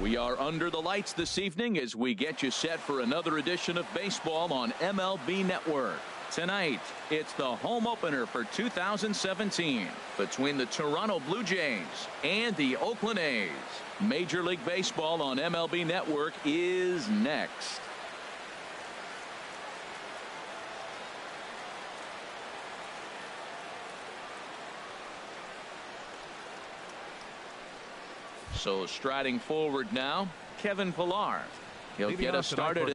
We are under the lights this evening as we get you set for another edition of baseball on MLB Network. Tonight, it's the home opener for 2017 between the Toronto Blue Jays and the Oakland A's. Major League Baseball on MLB Network is next. So striding forward now, Kevin Pillar. He'll get us started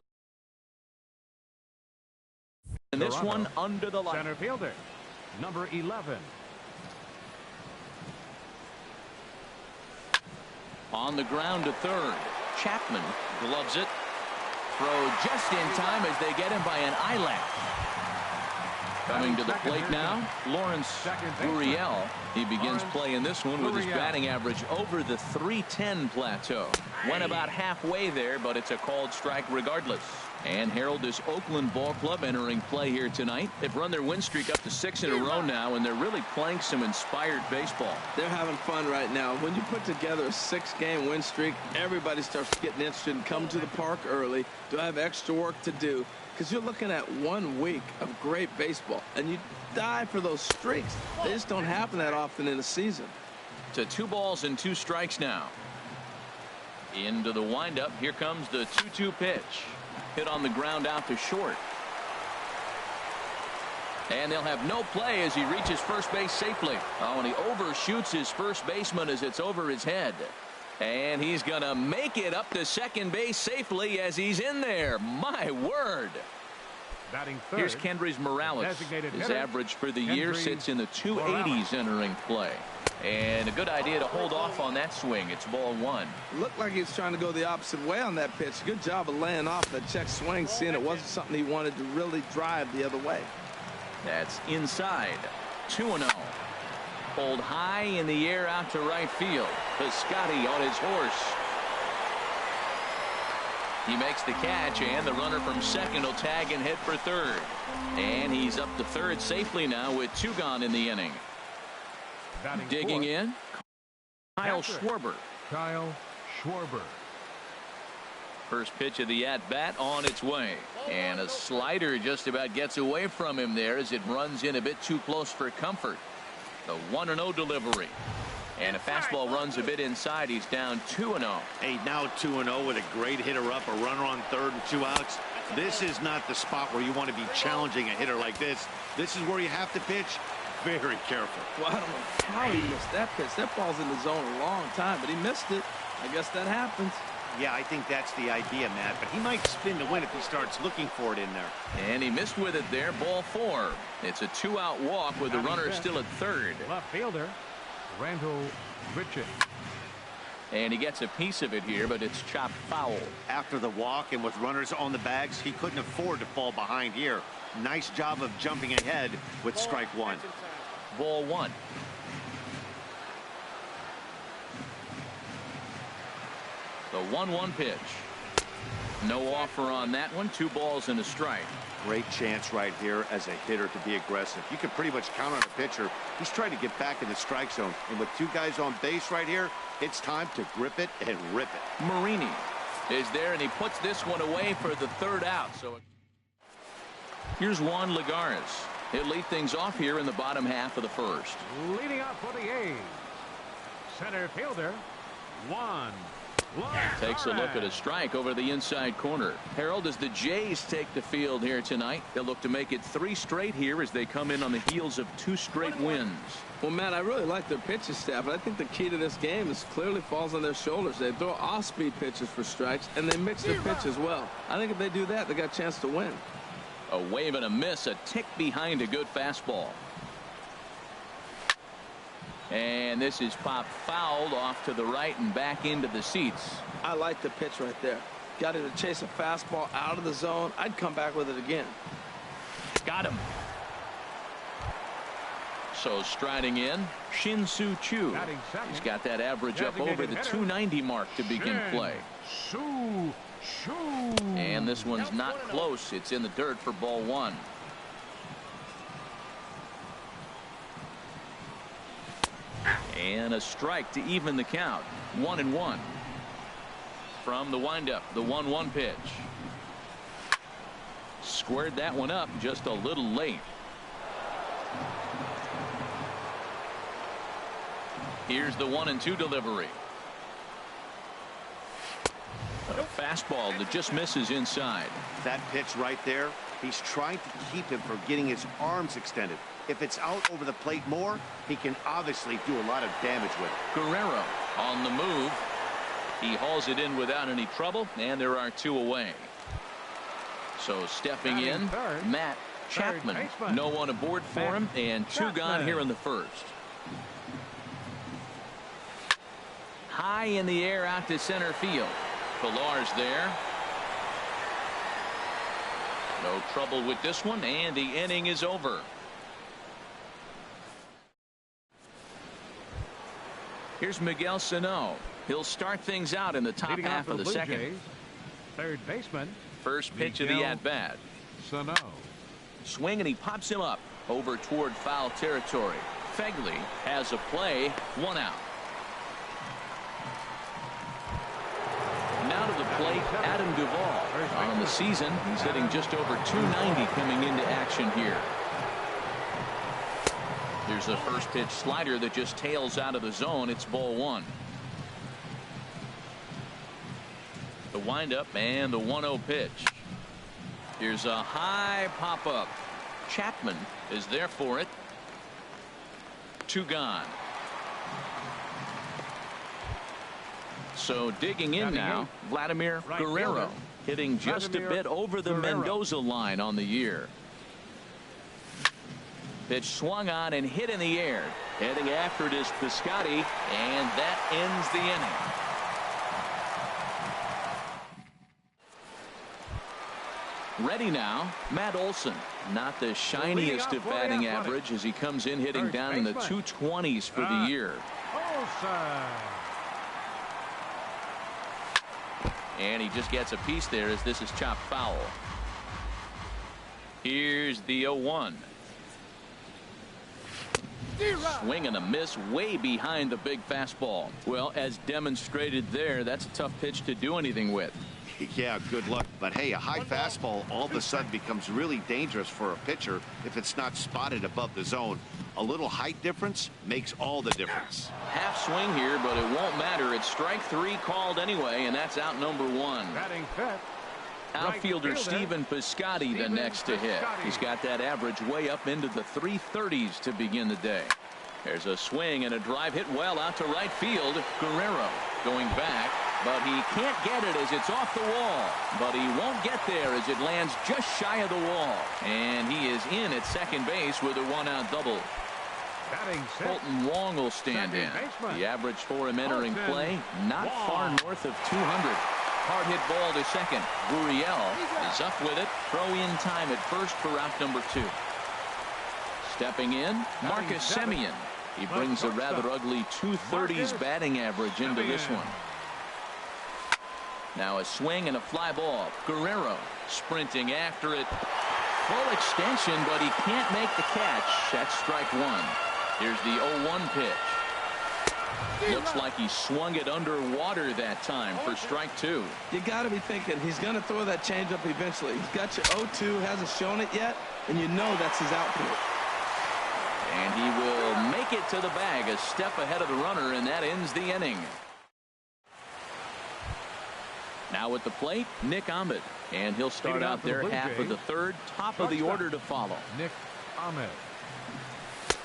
in this one under the light. Center fielder, number 11. On the ground to third. Chapman gloves it. Throw just in time as they get him by an eyelash. Coming to the plate now, Lawrence Gurriel. He begins playing this one with his batting average over the .310 plateau. Went about halfway there, but it's a called strike regardless. And Harold, this Oakland ball club entering play here tonight. They've run their win streak up to 6 in a row now, and they're really playing some inspired baseball. They're having fun right now. When you put together a 6-game win streak, everybody starts getting interested in coming to the park early. Do I have extra work to do? Because you're looking at 1 week of great baseball, and you die for those streaks. They just don't happen that often in a season. To 2 balls and 2 strikes now. Into the windup. Here comes the 2-2 pitch. Hit on the ground out to short. And they'll have no play as he reaches first base safely. Oh, and he overshoots his first baseman as it's over his head. And he's going to make it up to second base safely as he's in there. My word. Batting third, here's Kendrys Morales. His average for the year sits in the 280s entering play. And a good idea to hold off on that swing. It's ball 1. Looked like he was trying to go the opposite way on that pitch. Good job of laying off the check swing, seeing it wasn't something he wanted to really drive the other way. That's inside. 2-0. Pulled high in the air out to right field. Piscotty on his horse. He makes the catch, and the runner from second will tag and hit for third. And he's up to third safely now with 2 gone in the inning. Digging in, Kyle Schwarber. Kyle Schwarber. First pitch of the at-bat on its way. And a slider just about gets away from him there as it runs in a bit too close for comfort. The 1-0 delivery. And a fastball runs a bit inside. He's down 2-0. Hey, now 2-0 with a great hitter up, a runner on third and 2 outs. This is not the spot where you want to be challenging a hitter like this. This is where you have to pitch very careful. Well, I don't know how he missed that pitch. That ball's in the zone a long time, but he missed it. I guess that happens. Yeah, I think that's the idea, Matt, but he might spin to win if he starts looking for it in there. And he missed with it there. Ball 4. It's a 2-out walk with the runner still at third. Left fielder Randall Richard. And he gets a piece of it here, but it's chopped foul. After the walk and with runners on the bags, he couldn't afford to fall behind here. Nice job of jumping ahead with strike 1. Ball 1. The 1-1 pitch. No offer on that one. 2 balls and a strike. Great chance right here as a hitter to be aggressive. You can pretty much count on a pitcher. He's trying to get back in the strike zone. And with 2 guys on base right here, it's time to grip it and rip it. Marini is there, and he puts this one away for the 3rd out. So here's Juan Lagares. He'll lead things off here in the bottom half of the 1st. Leading up for the A's, center fielder Juan. Takes a look at a strike over the inside corner. Harold, as the Jays take the field here tonight, they'll look to make it 3 straight here as they come in on the heels of 2 straight wins. Well, Matt, I really like their pitching staff, but I think the key to this game is clearly falls on their shoulders. They throw off-speed pitches for strikes, and they mix their pitch as well. I think if they do that, they got a chance to win. A wave and a miss, a tick behind a good fastball. And this is popped fouled off to the right and back into the seats. I like the pitch right there. Got him to chase a fastball out of the zone. I'd come back with it again. Got him. So striding in, Shin-Soo Choo. He's got that average up over the 290 mark to begin play. And this one's not close. It's in the dirt for ball 1. And a strike to even the count. 1-1. From the windup, the 1-1 pitch. Squared that one up just a little late. Here's the 1-2 delivery. A fastball that just misses inside. That pitch right there, he's trying to keep him from getting his arms extended. If it's out over the plate more, he can obviously do a lot of damage with it. Guerrero on the move. He hauls it in without any trouble, and there are 2 away. So stepping in, Matt Chapman. No one aboard for him, and 2 gone here in the first. High in the air out to center field. Pilar's there. No trouble with this one, and the inning is over. Here's Miguel Sano. He'll start things out in the top half of the second. Jays, third baseman. First pitch of the at-bat. Sano. Swing, and he pops him up over toward foul territory. Fegley has a play. 1 out. Now to the plate, Adam Duvall. On the season, he's hitting just over .290 coming into action here. There's a first pitch slider that just tails out of the zone. It's ball 1. The windup and the 1-0 pitch. Here's a high pop up. Chapman is there for it. 2 gone. So digging in now, Vladimir Guerrero, hitting just a bit over the Mendoza line on the year. Pitch swung on and hit in the air. Heading after it is Piscotty, and that ends the inning. Ready now, Matt Olson. Not the shiniest of batting average as he comes in hitting down in the 220s for the year. And he just gets a piece there as this is chopped foul. Here's the 0-1. Swing and a miss way behind the big fastball. Well, as demonstrated there, that's a tough pitch to do anything with. Yeah, good luck. But hey, a high fastball all of a sudden becomes really dangerous for a pitcher if it's not spotted above the zone. A little height difference makes all the difference. Half swing here, but it won't matter. It's strike 3 called anyway, and that's out number 1. Batting fifth. Outfielder Stephen Piscotty the next to hit. He's got that average way up into the 330s to begin the day. There's a swing and a drive hit well out to right field. Guerrero going back, but he can't get it as it's off the wall. But he won't get there as it lands just shy of the wall. And he is in at second base with a 1-out double. Colton Wong will stand in. The average for him entering play, not far north of 200. Hard hit ball to second. Gurriel is up with it. Throw in time at first for out number 2. Stepping in, Marcus Semien. He brings a rather ugly 230s batting average into this one. Now a swing and a fly ball. Guerrero sprinting after it. Full extension, but he can't make the catch. That's strike 1. Here's the 0-1 pitch. Looks like he swung it underwater that time for strike 2. You got to be thinking he's going to throw that changeup eventually. He's got your 0-2, hasn't shown it yet, and you know that's his output. And he will make it to the bag a step ahead of the runner, and that ends the inning. Now at the plate, Nick Ahmed, and he'll start out there half of the third, top of the order to follow. Nick Ahmed.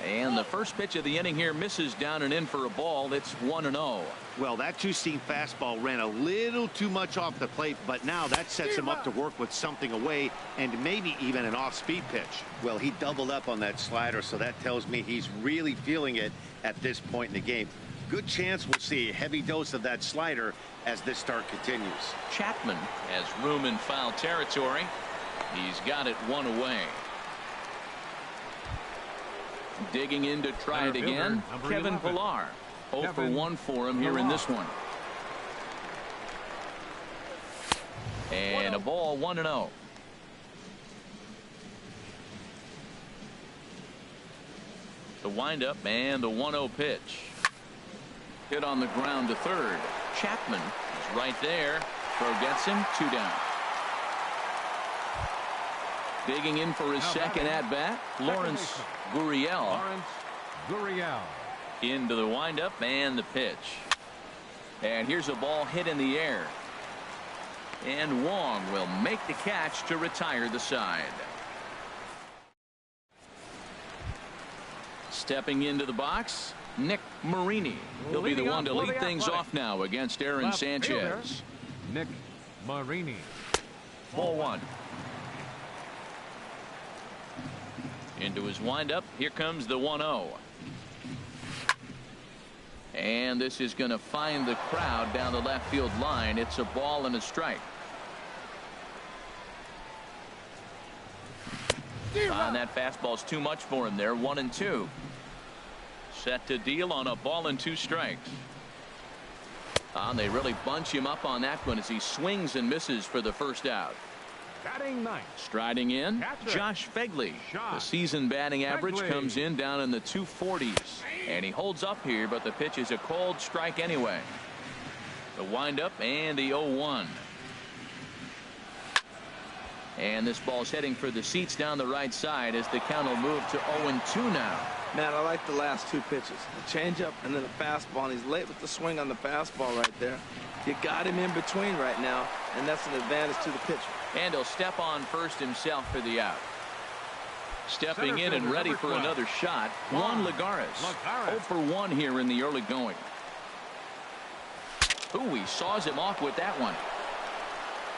And the first pitch of the inning here misses down and in for a ball. It's 1-0. Well, that 2-seam fastball ran a little too much off the plate, but now that sets him up to work with something away and maybe even an off-speed pitch. Well, he doubled up on that slider, so that tells me he's really feeling it at this point in the game. Good chance we'll see a heavy dose of that slider as this start continues. Chapman has room in foul territory. He's got it 1 away. Digging in to try it again, Kevin Pilar. 0 for 1 for him here in this one. And a ball, 1-0. The windup and the 1-0 pitch. Hit on the ground to third. Chapman is right there. Throw gets him. 2 down. Digging in for his second at bat, Lawrence Gurriel. Into the windup and the pitch. And here's a ball hit in the air. And Wong will make the catch to retire the side. Stepping into the box, Nick Marini. He'll be the one to lead things off now against Aaron Sanchez. Nick Marini. Ball 1. Into his windup. Here comes the 1-0. And this is going to find the crowd down the left field line. It's a ball and a strike. And that fastball's too much for him there. 1-2. Set to deal on a ball and 2 strikes. And they really bunch him up on that one as he swings and misses for the first out. Batting ninth. Striding in, Josh Phegley. The season batting average comes in down in the 240s. And he holds up here, but the pitch is a cold strike anyway. The windup and the 0-1. And this ball's heading for the seats down the right side as the count will move to 0-2 now. Man, I like the last 2 pitches. The changeup and then the fastball. And he's late with the swing on the fastball right there. You got him in between right now, and that's an advantage to the pitcher. And he'll step on first himself for the out. Stepping in and ready for another shot, Juan Lagares. 0 for 1 here in the early going. Ooh, he saws him off with that one.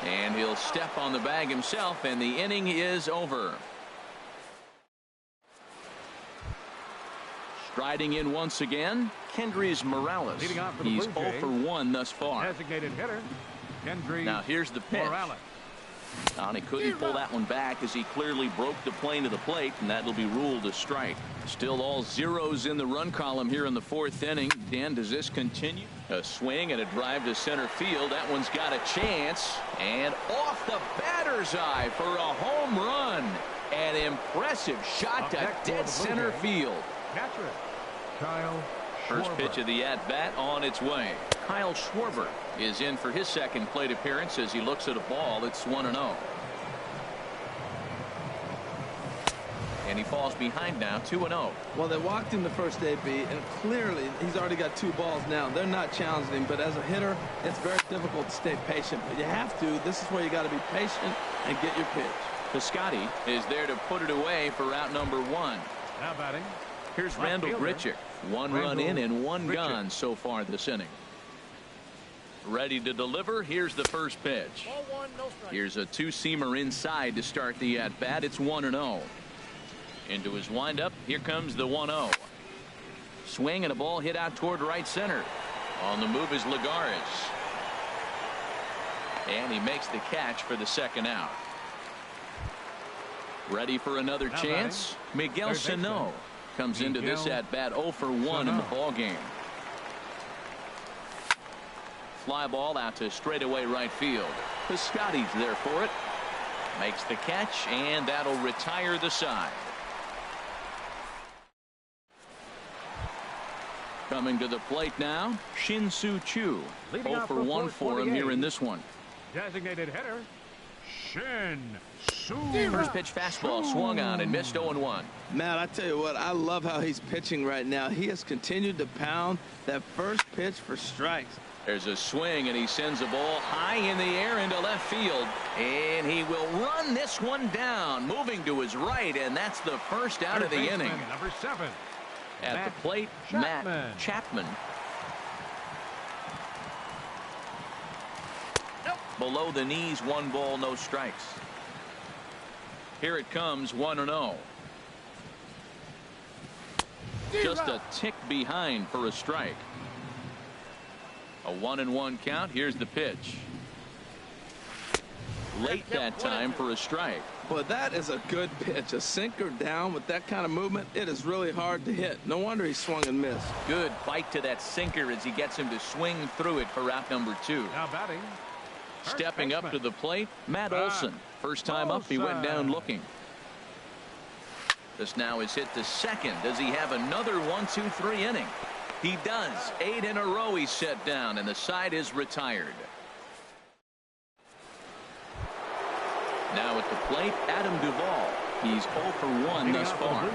And he'll step on the bag himself, and the inning is over. Striding in once again, Kendrys Morales. He's 0 for 1 thus far. Designated hitter, Kendrys. Now here's the pitch. Morales. And he couldn't pull that one back as he clearly broke the plane of the plate, and that'll be ruled a strike. Still all zeros in the run column here in the 4th inning. Dan, does this continue? A swing and a drive to center field. That one's got a chance. And off the batter's eye for a home run. An impressive shot to dead center field. Catcher, Kyle First Schwarber. pitch of the at-bat on its way. Kyle Schwarber is in for his second plate appearance as he looks at a ball. It's 1-0. And he falls behind now, 2-0. Well, they walked him the first AB, and clearly he's already got 2 balls now. They're not challenging him, but as a hitter, it's very difficult to stay patient. But you have to. This is where you got to be patient and get your pitch. Piscotty is there to put it away for out number 1. Now batting. Here's Randall Grichuk. 1 run in and 1 gone so far this inning. Ready to deliver. Here's the first pitch. Here's a 2-seamer inside to start the at-bat. It's 1-0. Into his windup. Here comes the 1-0. Swing and a ball hit out toward right center. On the move is Lagares. And he makes the catch for the second out. Ready for another chance. Miguel Sano comes into this at bat 0 for 1 in the ball game. Fly ball out to straightaway right field. Piscotty's there for it. Makes the catch, and that'll retire the side. Coming to the plate now, Shin-Soo Choo. 0 for 1 for him here in this one. Designated hitter, Shin-Soo. First pitch fastball swung on and missed 0-1. Matt, I tell you what, I love how he's pitching right now. He has continued to pound that first pitch for strikes. There's a swing, and he sends a ball high in the air into left field. And he will run this one down, moving to his right, and that's the first out of the inning. Number 7. At the plate, Matt Chapman. Below the knees, 1 ball, no strikes. Here it comes, 1-0. Just a tick behind for a strike. A 1-1 count. Here's the pitch. Late that time for a strike. But that is a good pitch. A sinker down with that kind of movement, it is really hard to hit. No wonder he swung and missed. Good bite to that sinker as he gets him to swing through it for out number 2. Now batting. Stepping up to the plate, Matt Olson. First time up, he went down looking. This now is hit to second. Does he have another 1-2-3 inning? He does. 8 in a row he's set down, and the side is retired. Now at the plate, Adam Duvall. He's 0 for 1 thus far.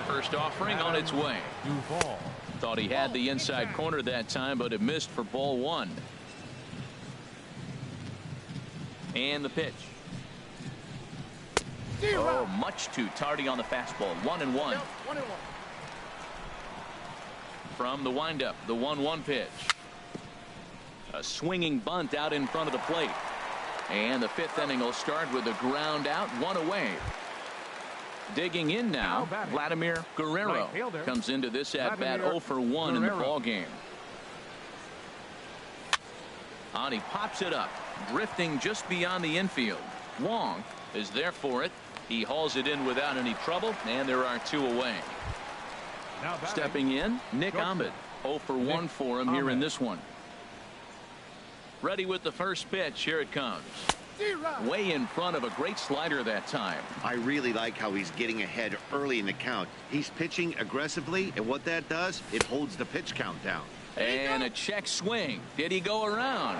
First offering on its way. Duvall. Thought he had the inside corner that time, but it missed for ball 1. And the pitch. Oh, much too tardy on the fastball. 1-1. From the windup, the 1-1 pitch. A swinging bunt out in front of the plate. And the 5th inning will start with a ground out, 1 away. Digging in now, Vladimir Guerrero comes into this at bat 0 for 1 in the ball game. And he pops it up, drifting just beyond the infield. Wong is there for it. He hauls it in without any trouble, and there are 2 away. Stepping in, Nick Ahmed. 0 for 1 for him here in this one. Ready with the first pitch. Here it comes. Way in front of a great slider that time. I really like how he's getting ahead early in the count. He's pitching aggressively, and what that does, it holds the pitch count down. And a check swing. Did he go around?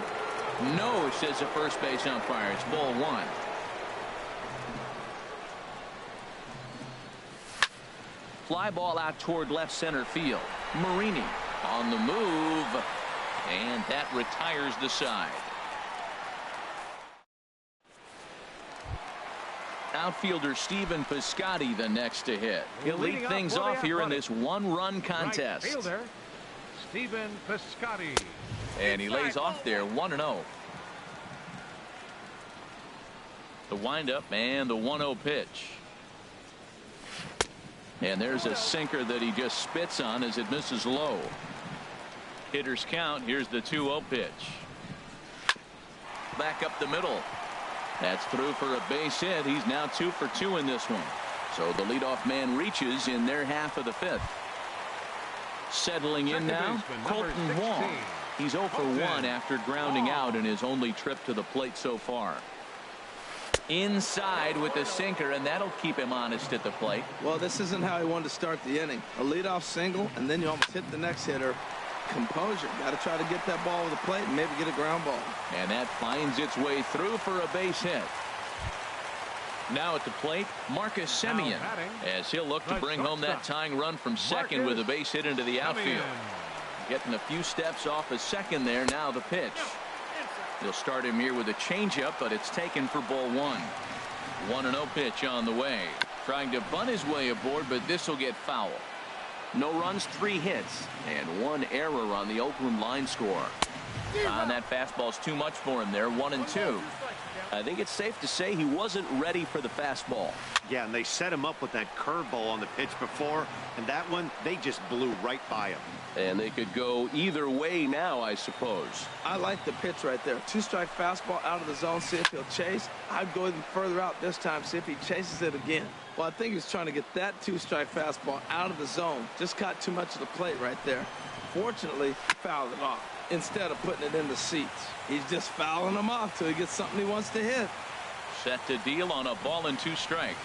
No, says the first base umpire. It's ball 1. Fly ball out toward left center field. Marini on the move, and that retires the side. Outfielder Stephen Piscotty the next to hit. He'll lead things off here in this 1-run contest. Right fielder, Stephen Piscotty. And he lays off there 1-0. The windup and the 1-0 pitch. And there's a sinker that he just spits on as it misses low. Hitters count. Here's the 2-0 pitch. Back up the middle. That's through for a base hit. He's now 2 for 2 in this one. So the leadoff man reaches in their half of the 5th. Settling in now, Colton Wong. He's 0 for 1 after grounding out in his only trip to the plate so far. Inside with the sinker, and that'll keep him honest at the plate. Well, this isn't how he wanted to start the inning. A leadoff single, and then you almost hit the next hitter. Composure. Got to try to get that ball to the plate and maybe get a ground ball. And that finds its way through for a base hit. Now at the plate, Marcus Semien, as he'll look to bring home that tying run from second with a base hit into the outfield. Getting a few steps off a second there. Now the pitch. He'll start him here with a changeup, but it's taken for ball 1. 1-0 pitch on the way. Trying to bunt his way aboard, but this will get foul. No runs, 3 hits, and 1 error on the Oakland line score. That fastball's too much for him there. 1-2. I think it's safe to say he wasn't ready for the fastball. Yeah, and they set him up with that curveball on the pitch before, and that one, they just blew right by him. And they could go either way now, I suppose. I like the pitch right there. 2-strike fastball out of the zone. See if he'll chase. I'd go even further out this time. See if he chases it again. Well, I think he was trying to get that 2-strike fastball out of the zone. Just caught too much of the plate right there. Fortunately, he fouled it off instead of putting it in the seats. He's just fouling them off till he gets something he wants to hit. Set to deal on a ball and 2 strikes.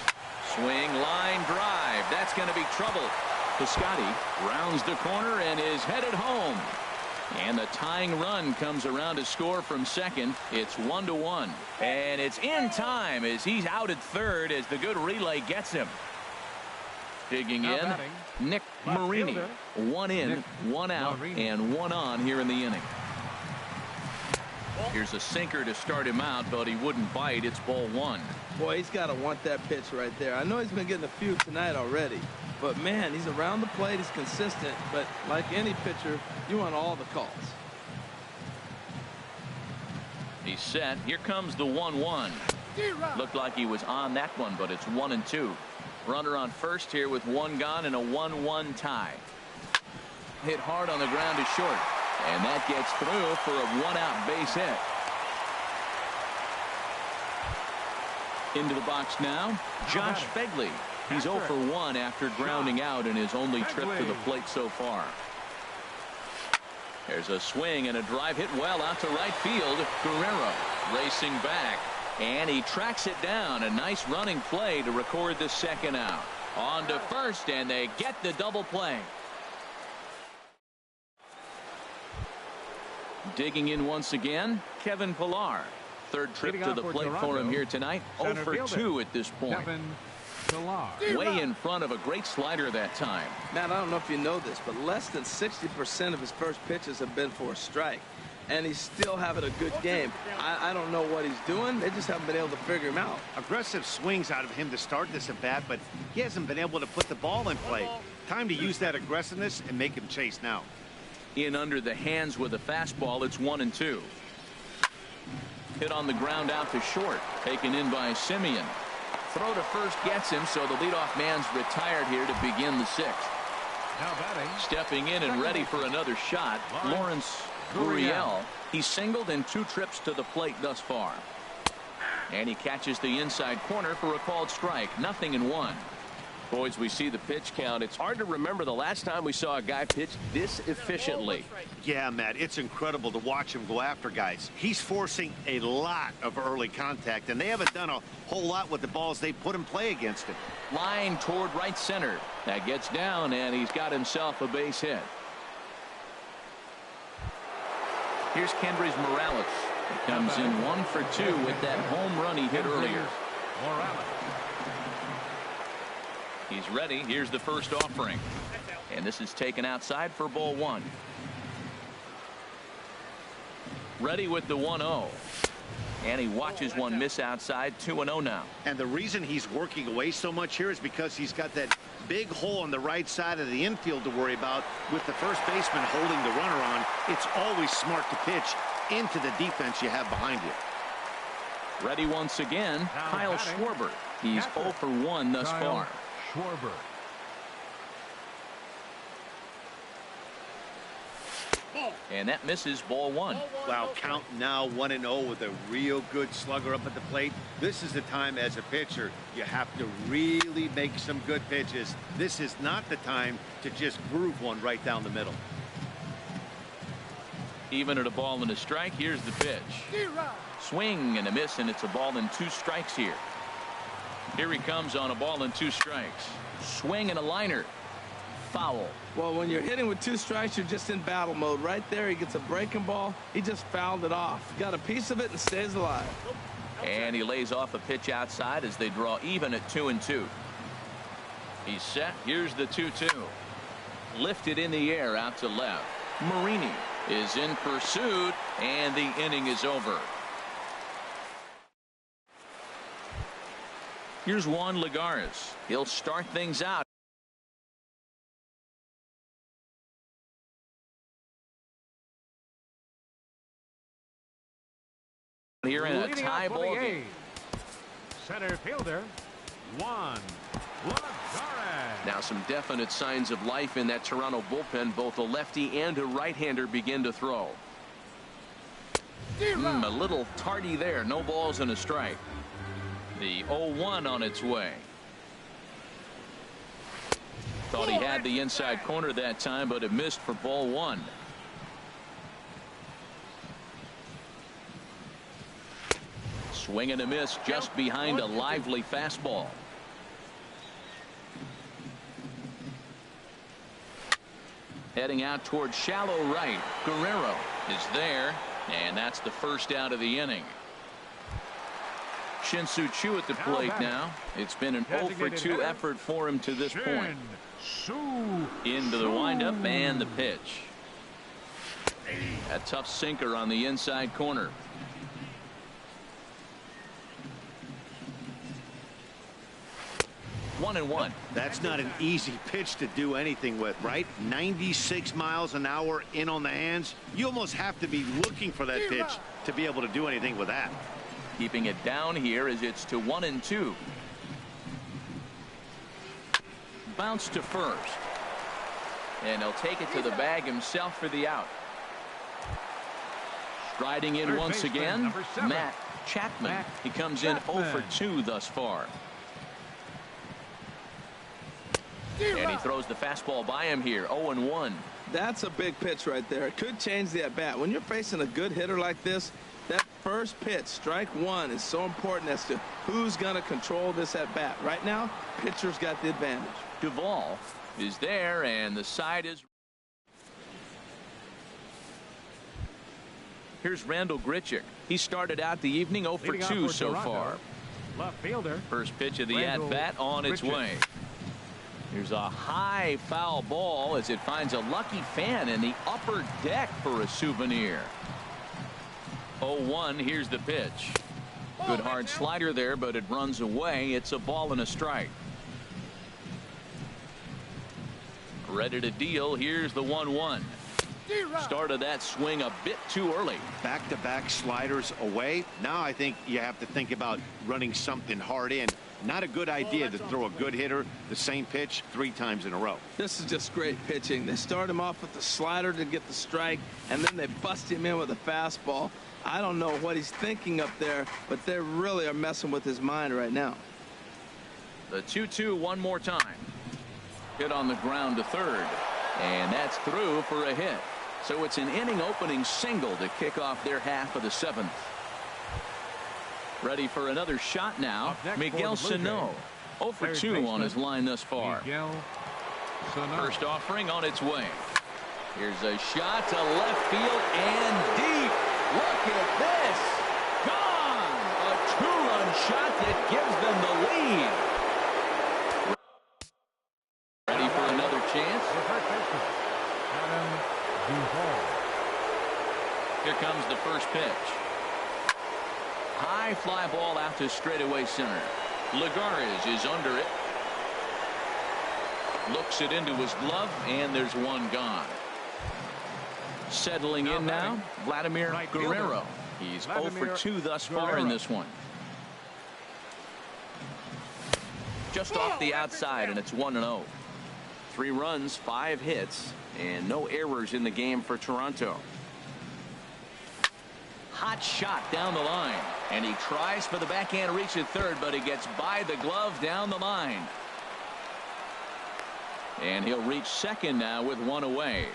Swing, line, drive. That's going to be trouble. Piscotty rounds the corner and is headed home. And the tying run comes around to score from second. It's 1-1. And it's in time as he's out at third as the good relay gets him. Digging in, Nick Marini. 1 in, 1 out, and 1 on here in the inning. Here's a sinker to start him out, but he wouldn't bite. It's ball 1. Boy, he's got to want that pitch right there. I know he's been getting a few tonight already. But, man, he's around the plate. He's consistent. But like any pitcher, you want all the calls. He's set. Here comes the 1-1. Looked like he was on that one, but it's 1-2. Runner on first here with 1 gone and a 1-1 tie. Hit hard on the ground to short. And that gets through for a 1-out base hit. Into the box now, Josh Fegley. He's 0 for 1 after grounding out in his only trip to the plate so far. There's a swing and a drive hit well out to right field. Guerrero racing back, and he tracks it down. A nice running play to record the second out. On to first, and they get the double play. Digging in once again, Kevin Pillar. Third trip to the plate for him here tonight. 0 for 2 at this point. Way in front of a great slider that time. Matt, I don't know if you know this, but less than 60% of his first pitches have been for a strike. And he's still having a good game. I don't know what he's doing. They just haven't been able to figure him out. Aggressive swings out of him to start this at bat, but he hasn't been able to put the ball in play. Time to use that aggressiveness and make him chase now. In under the hands with a fastball. It's 1-2. Hit on the ground out to short. Taken in by Simeon. Throw to first gets him, so the leadoff man's retired here to begin the sixth. Now batting. Stepping in and ready for another shot, Lawrence Gurriel. He singled in 2 trips to the plate thus far. And he catches the inside corner for a called strike. 0-1. Boys, we see the pitch count. It's hard to remember the last time we saw a guy pitch this efficiently. Yeah, Matt, it's incredible to watch him go after guys. He's forcing a lot of early contact, and they haven't done a whole lot with the balls they put in play against him. Line toward right center. That gets down, and he's got himself a base hit. Here's Kendrys Morales. He comes in 1 for 2 with that home run he hit earlier. Morales. He's ready. Here's the first offering. And this is taken outside for ball 1. Ready with the 1-0. And he watches one miss outside. 2-0 now. And the reason he's working away so much here is because he's got that big hole on the right side of the infield to worry about. With the first baseman holding the runner on, it's always smart to pitch into the defense you have behind you. Ready once again, Kyle Schwarber. He's 0 for 1 thus far. Schwarber. And that misses ball 1. Wow, count now 1-0 with a real good slugger up at the plate. This is the time as a pitcher you have to really make some good pitches. This is not the time to just groove one right down the middle. Even at a ball and a strike, here's the pitch. Swing and a miss, and it's a ball and 2 strikes here. Here he comes on a ball and 2 strikes. Swing and a liner. Foul. Well, when you're hitting with 2 strikes, you're just in battle mode. Right there, he gets a breaking ball. He just fouled it off. Got a piece of it and stays alive. And he lays off a pitch outside as they draw even at 2-2. He's set. Here's the 2-2. Lifted in the air out to left. Marini is in pursuit, and the inning is over. Here's Juan Lagares. He'll start things out. Here in a tie ball game. Center fielder, Juan Lagares. Now some definite signs of life in that Toronto bullpen. Both a lefty and a right-hander begin to throw. A little tardy there. No balls and a strike. The 0-1 on its way. Thought he had the inside corner that time, but it missed for ball 1. Swing and a miss just behind a lively fastball. Heading out towards shallow right. Guerrero is there, and that's the first out of the inning. Shin-Soo Choo at the plate now. It's been an 0 for 2 effort for him to this point. Into the windup and the pitch. A tough sinker on the inside corner. One and one. That's not an easy pitch to do anything with, right? 96 miles an hour in on the hands. You almost have to be looking for that pitch to be able to do anything with that. Keeping it down here as it's to 1-2. Bounce to first. And he'll take it to the bag himself for the out. Striding in once again, Matt Chapman. He comes in 0 for 2 thus far. And he throws the fastball by him here. 0-1. That's a big pitch right there. It could change the at-bat. When you're facing a good hitter like this, that first pitch, strike 1, is so important as to who's going to control this at-bat. Right now, pitcher's got the advantage. Duvall is there, and the side is Here's Randall Grichuk. He started out the evening 0 for 2 so far. Left fielder. First pitch of the Randall at-bat on its Grichuk. way. Here's a high foul ball as it finds a lucky fan in the upper deck for a souvenir. 0-1. Here's the pitch. Good hard slider there, but it runs away. It's a ball and a strike. Ready to deal. Here's the 1-1. Started that swing a bit too early. Back-to-back sliders away. Now I think you have to think about running something hard in. Not a good idea to throw a good hitter the same pitch 3 times in a row. This is just great pitching. They start him off with the slider to get the strike, and then they bust him in with a fastball. I don't know what he's thinking up there, but they really are messing with his mind right now. The 2-2 one more time. Hit on the ground to third, and that's through for a hit. So it's an inning opening single to kick off their half of the 7th. Ready for another shot now. Miguel Sano, 0 for 2 on his line thus far. First offering on its way. Here's a shot to left field and deep. Look at this. Gone. A 2-run shot that gives them the lead. Ready for another chance. Here comes the first pitch. High fly ball out to straightaway center. Lagares is under it. Looks it into his glove, and there's one gone. Settling in now, Vladimir Guerrero. He's 0 for 2 thus far in this one. Just off the outside, and it's 1-0. 3 runs, 5 hits, and no errors in the game for Toronto. Hot shot down the line, and he tries for the backhand reach at third, but he gets by the glove down the line. And he'll reach second now with 1 away.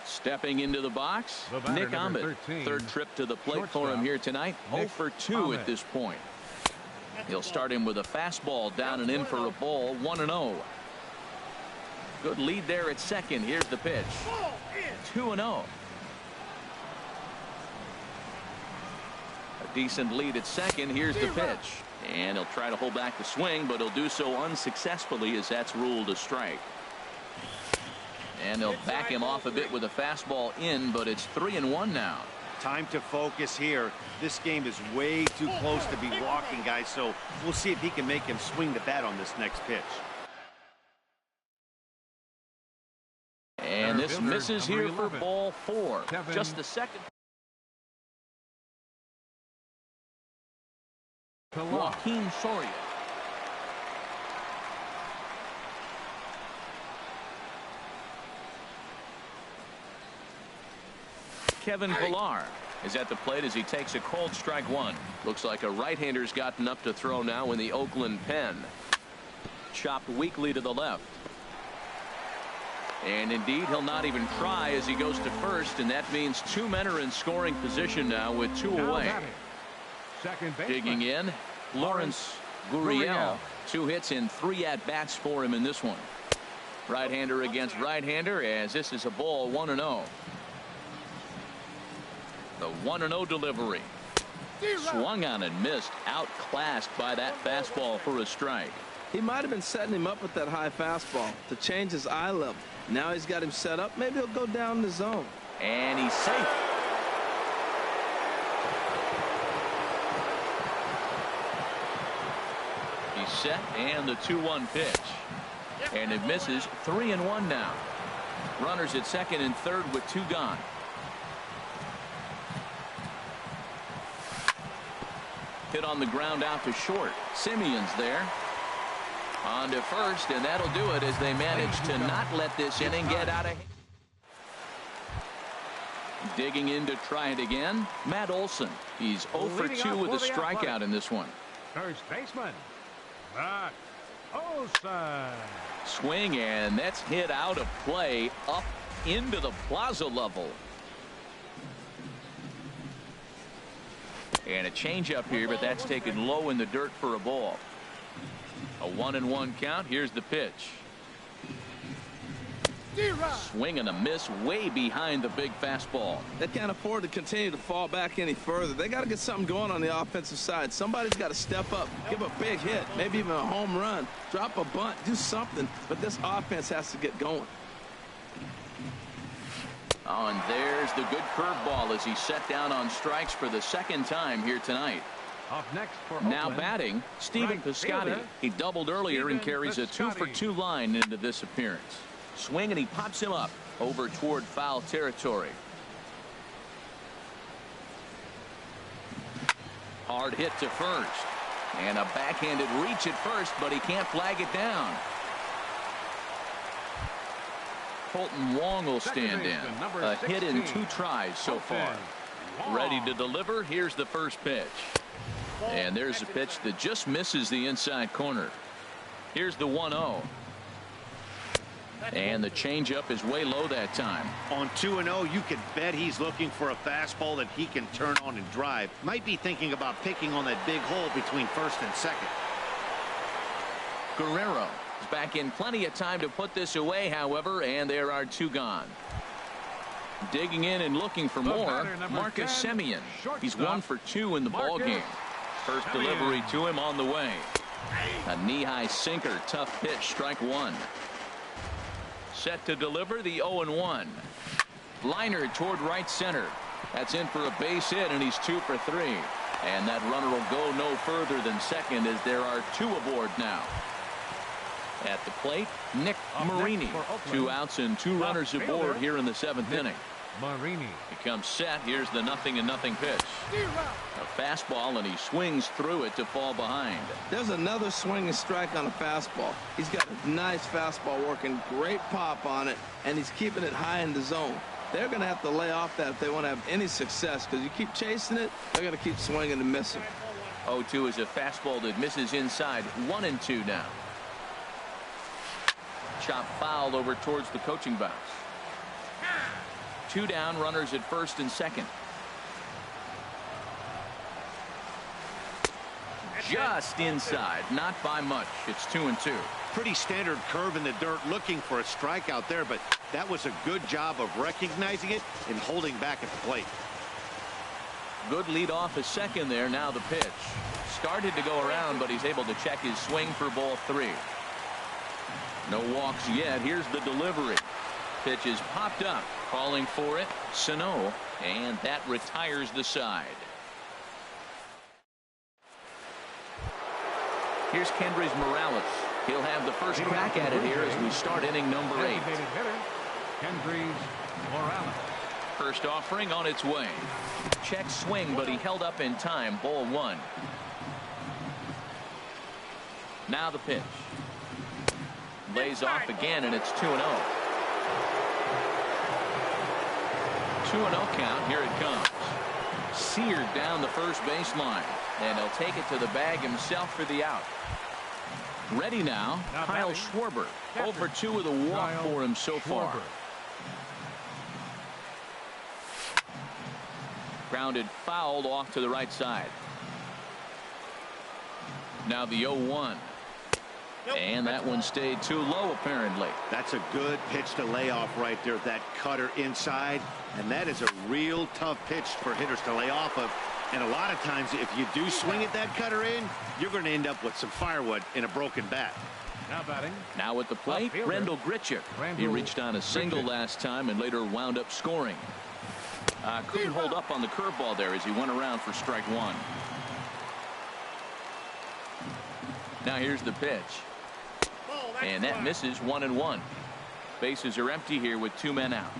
Stepping into the box, Nick Ahmed. 3rd trip to the plate for him here tonight. 0 for 2 at this point. He'll start him with a fastball down and in for a ball. 1-0. Good lead there at second. Here's the pitch. 2-0. A decent lead at second. Here's the pitch. And he'll try to hold back the swing, but he'll do so unsuccessfully as that's ruled a strike. And they'll back him off a bit with a fastball in, but it's 3-1 now. Time to focus here. This game is way too close to be walking, guys, so we'll see if he can make him swing the bat on this next pitch. And this misses here for ball 4. Just the second. Joaquin Soria. Kevin Pillar is at the plate as he takes a cold strike 1. Looks like a right-hander's gotten up to throw now in the Oakland pen. Chopped weakly to the left. And indeed, he'll not even try as he goes to first, and that means 2 men are in scoring position now with 2 away. Digging in, Lawrence Gurriel. 2 hits in 3 at-bats for him in this one. Right-hander against right-hander as this is a ball. 1-0. The 1-0 delivery. Swung on and missed. Outclassed by that fastball for a strike. He might have been setting him up with that high fastball to change his eye level. Now he's got him set up. Maybe he'll go down the zone. And he's safe. He's set, and the 2-1 pitch. And it misses. 3-1 now. Runners at second and third with 2 gone. Hit on the ground out to short. Simeon's there. On to first, and that'll do it as they manage to not let this inning get out of hand. Digging in to try it again, Matt Olson. He's 0 for 2 with a strikeout in this one. First baseman, Matt Olson. Swing, and that's hit out of play up into the plaza level. And a changeup here, but that's taken low in the dirt for a ball. A 1-1 count. Here's the pitch. Swing and a miss way behind the big fastball. They can't afford to continue to fall back any further. They got to get something going on the offensive side. Somebody's got to step up, give a big hit, maybe even a home run, drop a bunt, do something. But this offense has to get going. Oh, and there's the good curveball as he set down on strikes for the second time here tonight. Up next for Now Oakland, batting, Stephen right Piscotty. fielder, He doubled earlier and Stephen carries a Piscotty. 2-for-2 line into this appearance. Swing and he pops him up over toward foul territory. Hard hit to first. And a backhanded reach at first, but he can't flag it down. Colton Wong will stand in. A hit in 2 tries so far. Ready to deliver. Here's the first pitch. And there's a pitch that just misses the inside corner. Here's the 1-0. And the changeup is way low that time. On 2-0, you can bet he's looking for a fastball that he can turn on and drive. Might be thinking about picking on that big hole between first and second. Guerrero is back in plenty of time to put this away, however, and there are 2 gone. Digging in and looking for more, Marcus 10, Semien. He's shortstop, 1 for 2 in the ball game. First Semien. delivery to him on the way. A knee-high sinker, tough pitch, strike 1. Set to deliver the 0-1. Liner toward right center. That's in for a base hit, and he's 2 for 3. And that runner will go no further than second as there are 2 aboard now. At the plate, Nick Marini. 2 outs and 2 runners aboard here in the 7th inning. Marini. He comes set. Here's the 0-0 pitch. A fastball, and he swings through it to fall behind. There's another swinging strike on a fastball. He's got a nice fastball working, great pop on it, and he's keeping it high in the zone. They're going to have to lay off that if they want to have any success, because you keep chasing it, they're going to keep swinging and missing. 0-2 is a fastball that misses inside. 1-2 now. Chop foul over towards the coaching box. 2 down, runners at first and second. Just inside, not by much. It's 2-2. Pretty standard curve in the dirt, looking for a strikeout there, but that was a good job of recognizing it and holding back at the plate. Good lead off a second there. Now the pitch. Started to go around, but he's able to check his swing for ball 3. No walks yet. Here's the delivery. Pitch is popped up. Calling for it, Sano, and that retires the side. Here's Kendrys Morales. He'll have the first crack at it here as we start inning number 8. Designated hitter, Kendrys Morales. First offering on its way. Check swing, but he held up in time. Ball 1. Now the pitch. Lays off again, and it's 2-0. 2-0 count. Here it comes. Seared down the first baseline, and he'll take it to the bag himself for the out. Ready now, Kyle Schwarber. 0 for 2 with a walk for him so far. Grounded fouled off to the right side. Now the 0-1. And that one stayed too low, apparently. That's a good pitch to lay off right there. That cutter inside. And that is a real tough pitch for hitters to lay off of. And a lot of times, if you do swing at that cutter in, you're going to end up with some firewood in a broken bat. Now batting. Now at the plate, Rendell Grichuk. He reached on a single last time and later wound up scoring. Couldn't hold up on the curveball there as he went around for strike 1. Now here's the pitch. And that misses 1-1. Bases are empty here with 2 men out.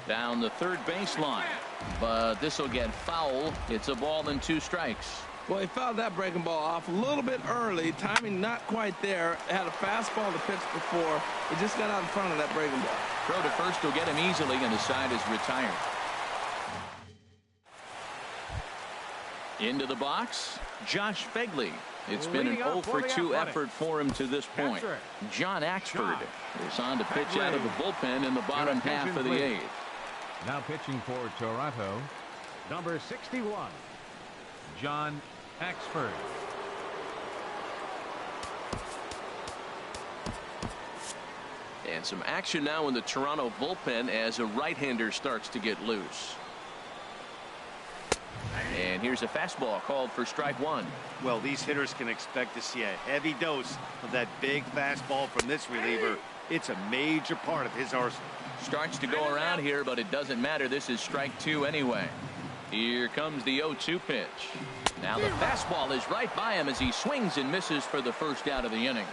Down the third baseline, but this will get foul. It's a ball and 2 strikes. Well, he fouled that breaking ball off a little bit early. Timing not quite there. Had a fastball to pitch before. He just got out in front of that breaking ball. Throw to first will get him easily, and the side is retired. Into the box, Josh Begley. It's been an 0 for 2 effort for him to this point. John Axford is on to pitch out of the bullpen in the bottom half of the 8th. Now pitching for Toronto, number 61, John Axford. And some action now in the Toronto bullpen as a right-hander starts to get loose. And here's a fastball called for strike one. Well, these hitters can expect to see a heavy dose of that big fastball from this reliever. It's a major part of his arsenal. Starts to go around here, but it doesn't matter. This is strike two anyway. Here comes the 0-2 pitch. Now the fastball is right by him as he swings and misses for the first out of the inning.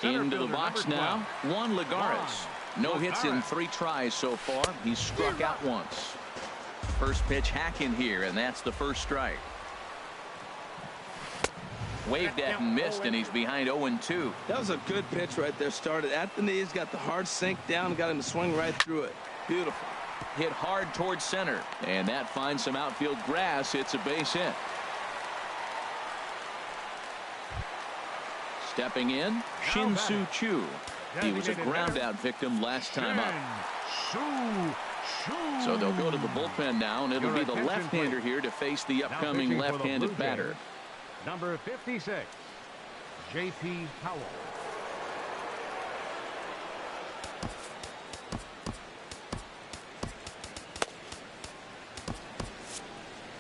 Into the box now, Juan Lagares. No hits in 3 tries so far. He's struck out once. First pitch hack in here, and that's the first strike. Waved at and missed, and he's behind 0-2. That was a good pitch right there. Started at the knees, got the hard sink down, got him to swing right through it. Beautiful. Hit hard towards center, and that finds some outfield grass. It's a base hit. Stepping in, Shin-Soo Choo. He was a ground out victim last time up. So they'll go to the bullpen now, and it'll be the left-hander here to face the upcoming left-handed batter. Number 56, J.P. Howell.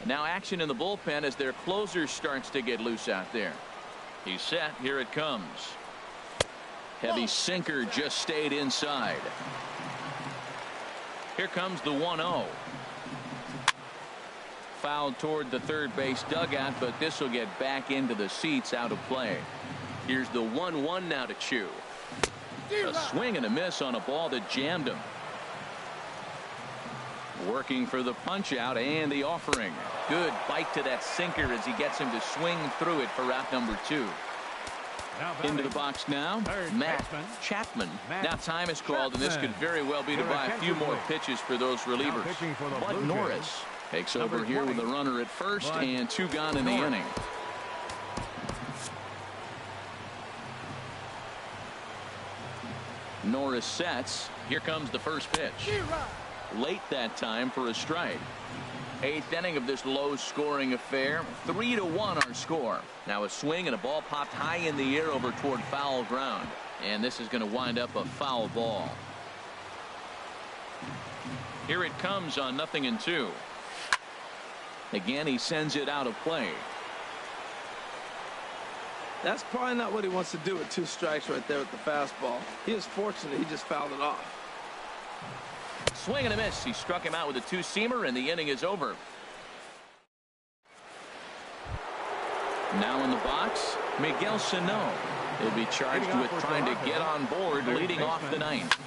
Now action in the bullpen as their closer starts to get loose out there. He's set. Here it comes. Heavy sinker just stayed inside. Here comes the 1-0. Fouled toward the third base dugout, but this will get back into the seats, out of play. Here's the 1-1 now to Choo. A swing and a miss on a ball that jammed him. Working for the punch out and the offering. Good bite to that sinker as he gets him to swing through it for out number 2. Into the box now, Matt Chapman. Now time is called, and this could very well be to buy a few more pitches for those relievers. Bud Norris takes over here with a runner at first and 2 gone in the inning. Norris sets. Here comes the first pitch. Late that time for a strike. 8th inning of this low-scoring affair. 3-1 our score. Now a swing and a ball popped high in the air over toward foul ground. And this is going to wind up a foul ball. Here it comes on 0-2. Again, he sends it out of play. That's probably not what he wants to do with 2 strikes right there with the fastball. He is fortunate he just fouled it off. Swing and a miss. He struck him out with a 2-seamer, and the inning is over. Now in the box, Miguel Sano. He'll be charged with trying to get on board leading off the 9th.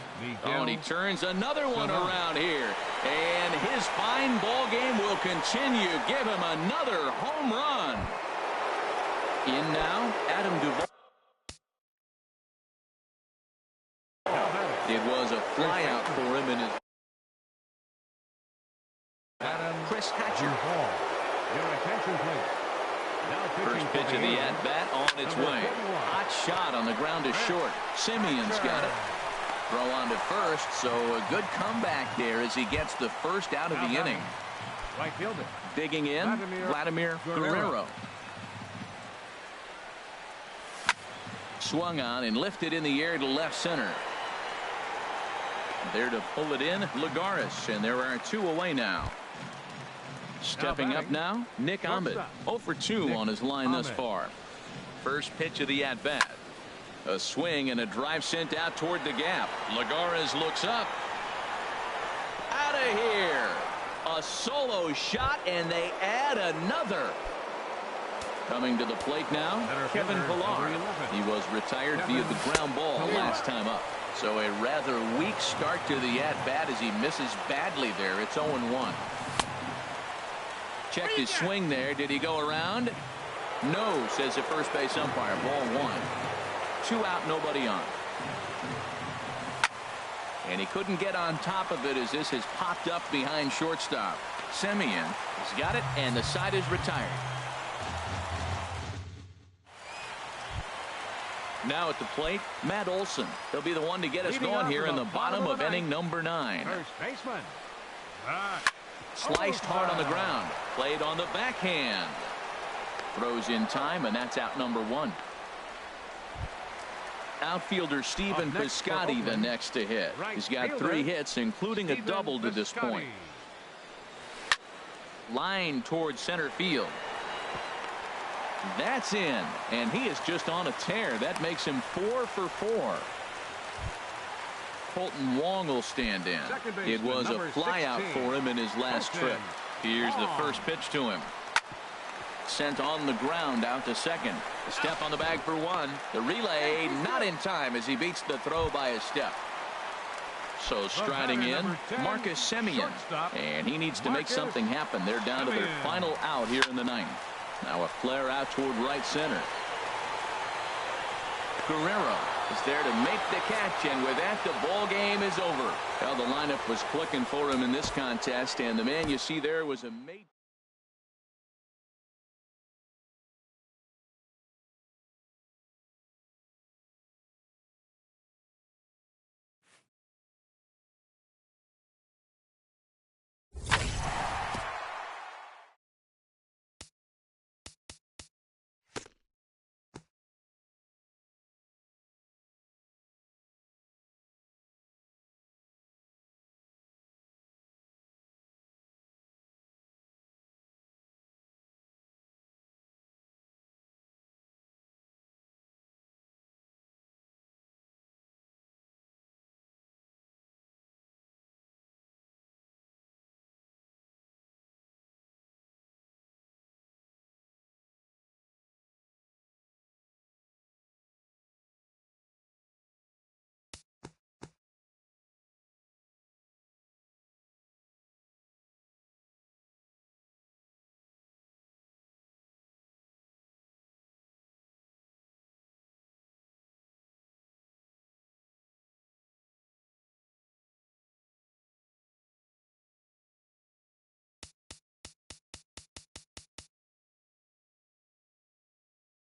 Oh, and he turns another one around here. And his fine ball game will continue. Give him another home run. In now, Adam Duvall. It was a fly out for him in his Chris Hatcher. Your attention, please. First pitch of the at-bat on its way. Hot shot on the ground is short. Simeon's got it. Throw on to first, so a good comeback there as he gets the first out of the inning. Right fielder. Digging in, Vladimir Guerrero. Swung on and lifted in the air to left center. There to pull it in, Lagares, and there are 2 away now. Stepping up now, Nick Ahmed. 0 for 2 on his line thus far. First pitch of the at-bat. A swing and a drive sent out toward the gap. Lagares looks up. Out of here. A solo shot, and they add another. Coming to the plate now, Kevin Pillar. He was retired via the ground ball last time up. So a rather weak start to the at-bat as he misses badly there. It's 0-1. Checked his swing there. Did he go around? No, says the first base umpire. Ball 1. 2 out, nobody on. And he couldn't get on top of it as this has popped up behind shortstop. Simeon has got it, and the side is retired. Now at the plate, Matt Olson. He'll be the one to get us going here in the bottom of inning number 9. First baseman. Sliced hard on the ground. Played on the backhand. Throws in time, and that's out number 1. Outfielder Stephen Piscotty the next to hit. He's got 3 hits, including a double to this point. Line towards center field. That's in, and he is just on a tear. That makes him 4 for 4. Colton Wong will stand in. It was a flyout for him in his last trip. Here's the first pitch to him. Sent on the ground out to second. A step on the bag for 1. The relay not in time as he beats the throw by a step. So striding in, Marcus Semien, and he needs to make something happen. They're down to their final out here in the 9th. Now a flare out toward right center. Guerrero is there to make the catch, and with that, the ball game is over. Well, the lineup was clicking for him in this contest, and the man you see there was a mate.